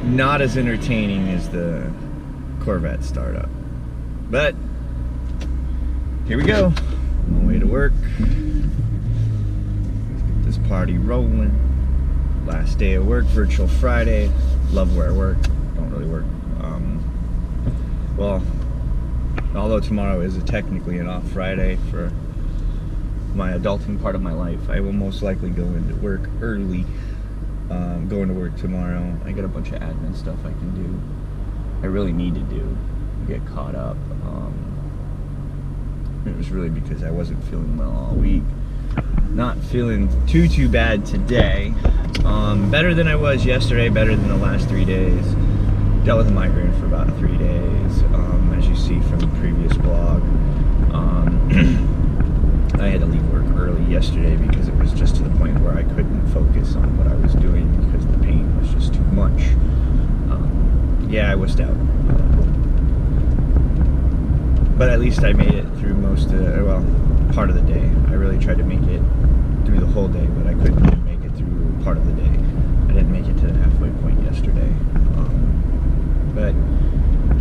not as entertaining as the Corvette startup. But here we go. On my way to work. Let's get this party rolling. Last day of work, virtual Friday. Love where I work. Don't really work. Well, although tomorrow is technically an off Friday for my adulting part of my life, I will most likely go into work early. Going to work tomorrow. I got a bunch of admin stuff I can do. I really need to do. Get caught up. It was really because I wasn't feeling well all week. Not feeling too bad today. Better than I was yesterday, better than the last 3 days. Dealt with a migraine for about 3 days, as you see from the previous blog. I had to leave work early yesterday because it was just to the point where I couldn't focus on what I was doing because the pain was just too much. Yeah, I was out. But at least I made it through most of, well, part of the day. I really tried to make it through the whole day, but I couldn't really make it through part of the day. I didn't make it to the halfway point yesterday. But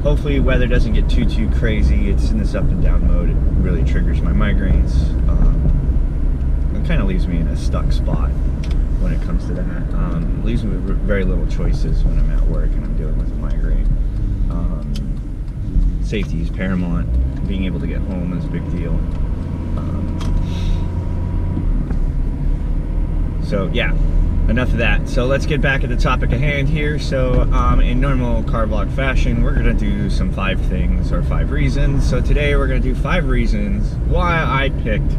hopefully weather doesn't get too crazy. It's in this up and down mode. It really triggers my migraines. It kind of leaves me in a stuck spot when it comes to that. It leaves me with very little choices when I'm at work and I'm dealing with a migraine. Safety is paramount. Being able to get home is a big deal. So yeah, enough of that. So let's get back at the topic at hand here. So in normal car vlog fashion, we're gonna do some 5 things or 5 reasons. So today we're gonna do 5 reasons why I picked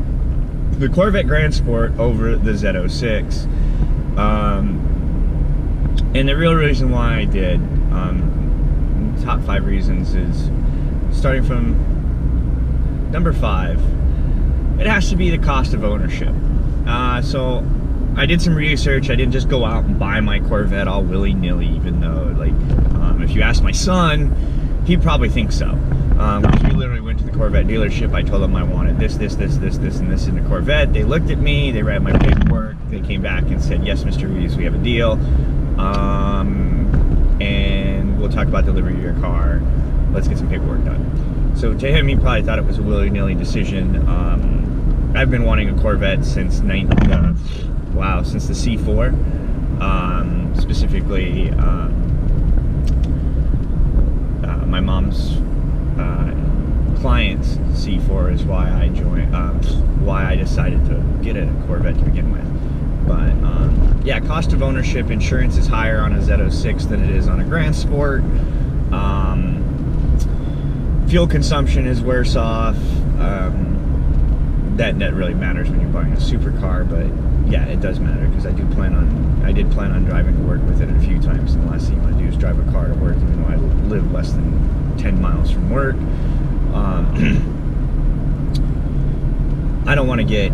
the Corvette grandSport over the Z06. And the real reason why I did, top 5 reasons is, starting from number 5, it has to be the cost of ownership. So I did some research. I didn't just go out and buy my Corvette all willy-nilly, even though, like, if you ask my son, he'd probably think so. Because we literally went to the Corvette dealership. I told them I wanted this, and this in the Corvette. They looked at me, they read my paperwork, they came back and said, yes, Mr. Reeves, we have a deal. And we'll talk about delivery of your car. Let's get some paperwork done. So to him, he probably thought it was a willy-nilly decision. I've been wanting a Corvette since since the C4. Specifically, my mom's client's C4 is why I joined. Why I decided to get a Corvette to begin with. But yeah, cost of ownership, insurance is higher on a Z06 than it is on a grandSport. Fuel consumption is worse off. That really matters when you're buying a supercar, but yeah, it does matter because I did plan on driving to work with it a few times, and the last thing you want to do is drive a car to work, even though I live less than 10 miles from work. I don't want to get,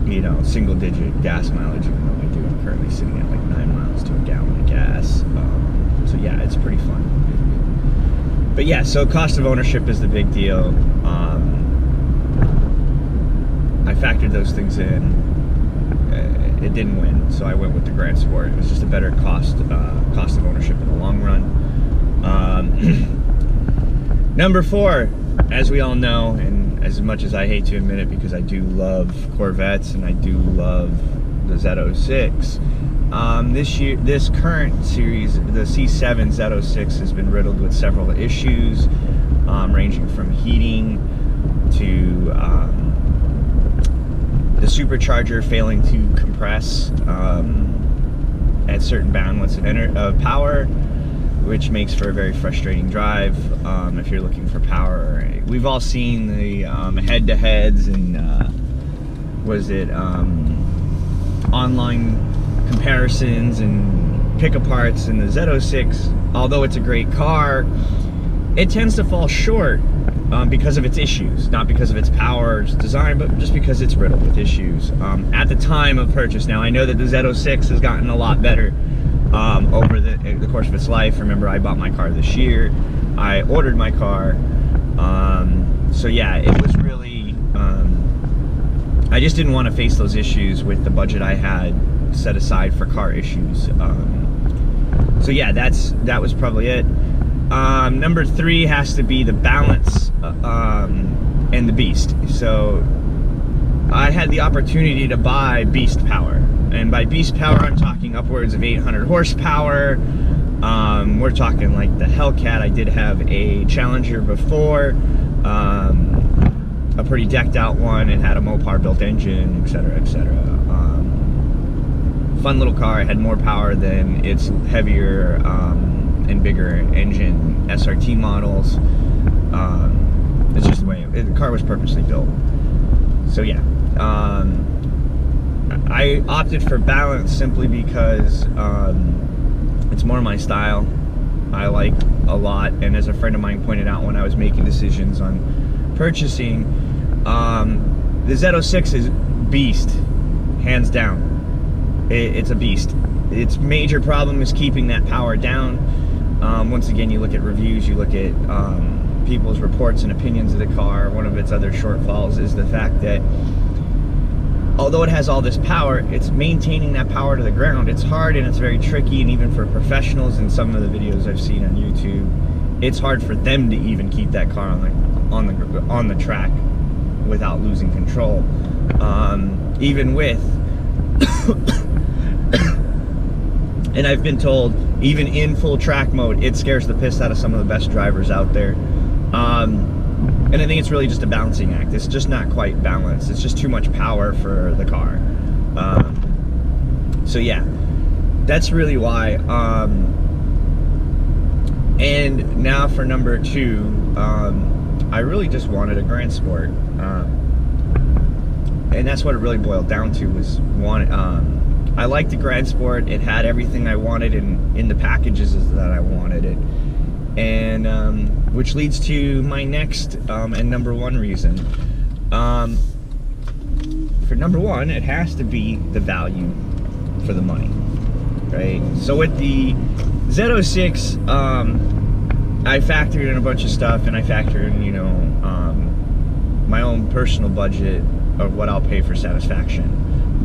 you know, single-digit gas mileage, even though I do. I'm currently sitting at like 9 miles to a gallon of gas. So yeah, it's pretty fun. But yeah, so cost of ownership is the big deal. I factored those things in. It didn't win, so I went with the grandSport. It was just a better cost of ownership in the long run. Number 4, as we all know, and as much as I hate to admit it because I do love Corvettes and I do love the Z06, this current series, the C7 Z06, has been riddled with several issues, ranging from heating to the supercharger failing to compress at certain bandwidths of power, which makes for a very frustrating drive if you're looking for power. We've all seen the head-to-heads and online comparisons and pick-aparts, and the Z06, although it's a great car, it tends to fall short because of its issues, not because of its power or its design, but just because it's riddled with issues. At the time of purchase, now I know that the Z06 has gotten a lot better over the course of its life. Remember, I bought my car this year. I ordered my car. So yeah, it was really, I just didn't want to face those issues with the budget I had set aside for car issues. So yeah, that was probably it. Number 3 has to be the balance and the beast. So I had the opportunity to buy beast power, and by beast power I'm talking upwards of 800 horsepower. We're talking like the Hellcat. I did have a Challenger before, a pretty decked out one. It had a Mopar built engine, etc., etc. Fun little car. It had more power than its heavier and bigger engine SRT models. It's just the way the car was purposely built. So yeah, I opted for balance simply because it's more my style. I like a lot, and as a friend of mine pointed out when I was making decisions on purchasing, the Z06 is beast, hands down. It's a beast. Its major problem is keeping that power down. Once again, you look at reviews, you look at people's reports and opinions of the car. One of its other shortfalls is the fact that although it has all this power, it's maintaining that power to the ground. It's hard and it's very tricky, and even for professionals in some of the videos I've seen on YouTube, it's hard for them to even keep that car on the track without losing control. Even with and I've been told, even in full track mode, it scares the piss out of some of the best drivers out there. And I think it's really just a balancing act. It's just not quite balanced. It's just too much power for the car. So yeah, that's really why. And now for number 2, I really just wanted a grandSport. And that's what it really boiled down to, was I liked the grandSport. It had everything I wanted in the packages that I wanted it. And which leads to my next and number 1 reason. For number 1, it has to be the value for the money, right? So with the Z06, I factored in a bunch of stuff, and I factored in, you know, my own personal budget of what I'll pay for satisfaction,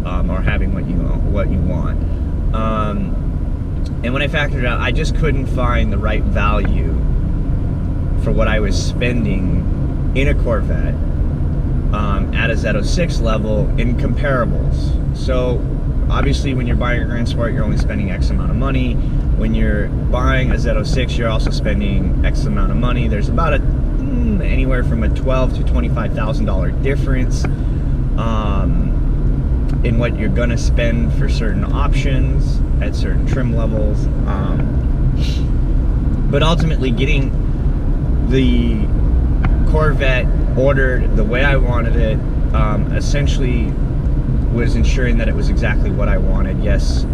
or having what you want. And when I factored it out, I just couldn't find the right value for what I was spending in a Corvette at a Z06 level in comparables. So obviously when you're buying a grandSport, you're only spending X amount of money. When you're buying a Z06, you're also spending X amount of money. There's about anywhere from a $12,000 to $25,000 difference in what you're gonna spend for certain options at certain trim levels. But ultimately, getting the Corvette ordered the way I wanted it essentially was ensuring that it was exactly what I wanted. Yes,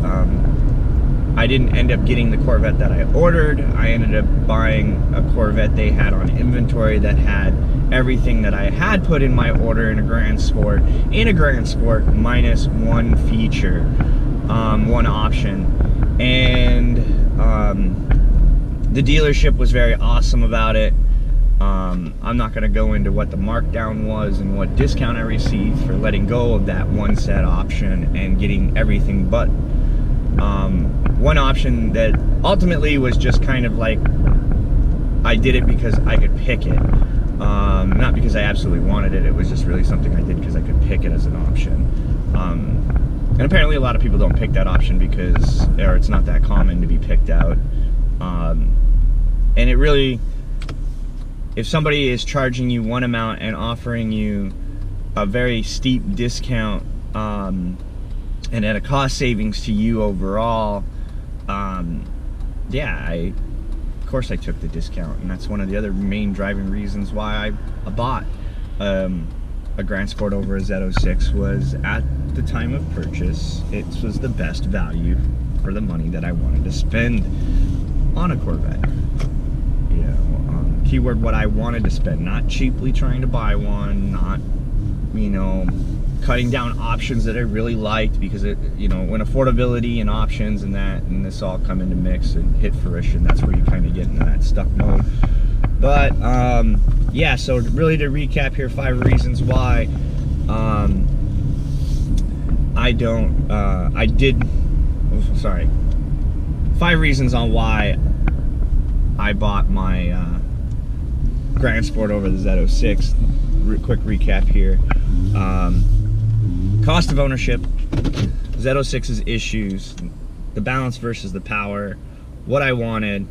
I didn't end up getting the Corvette that I ordered. I ended up buying a Corvette they had on inventory that had everything that I had put in my order in a grandSport, minus one feature, one option. And the dealership was very awesome about it. I'm not going to go into what the markdown was and what discount I received for letting go of that one set option and getting everything but one option that ultimately was just kind of like, I did it because I could pick it, not because I absolutely wanted it. It was just really something I did because I could pick it as an option. And apparently a lot of people don't pick that option because, or it's not that common to be picked out. And it really, if somebody is charging you one amount and offering you a very steep discount, and at a cost savings to you overall, yeah, of course I took the discount, and that's one of the other main driving reasons why I bought a grandSport over a Z06. Was at the time of purchase, it was the best value for the money that I wanted to spend on a Corvette. You know, keyword what I wanted to spend, not cheaply trying to buy one, not, you know, cutting down options that I really liked, because it, you know, when affordability and options and this all come into mix and hit fruition, that's where you kind of get into that stuck mode. But yeah, so really to recap here, 5 reasons why 5 reasons on why I bought my grandSport over the Z06. Quick recap here. Cost of ownership, Z06's issues, the balance versus the power, what I wanted,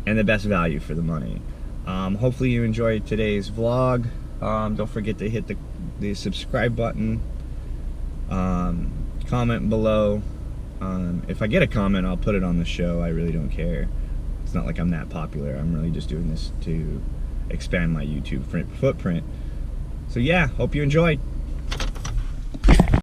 and the best value for the money. Hopefully you enjoyed today's vlog. Don't forget to hit the subscribe button. Comment below. If I get a comment, I'll put it on the show. I really don't care. It's not like I'm that popular. I'm really just doing this to expand my YouTube footprint. So yeah, hope you enjoyed.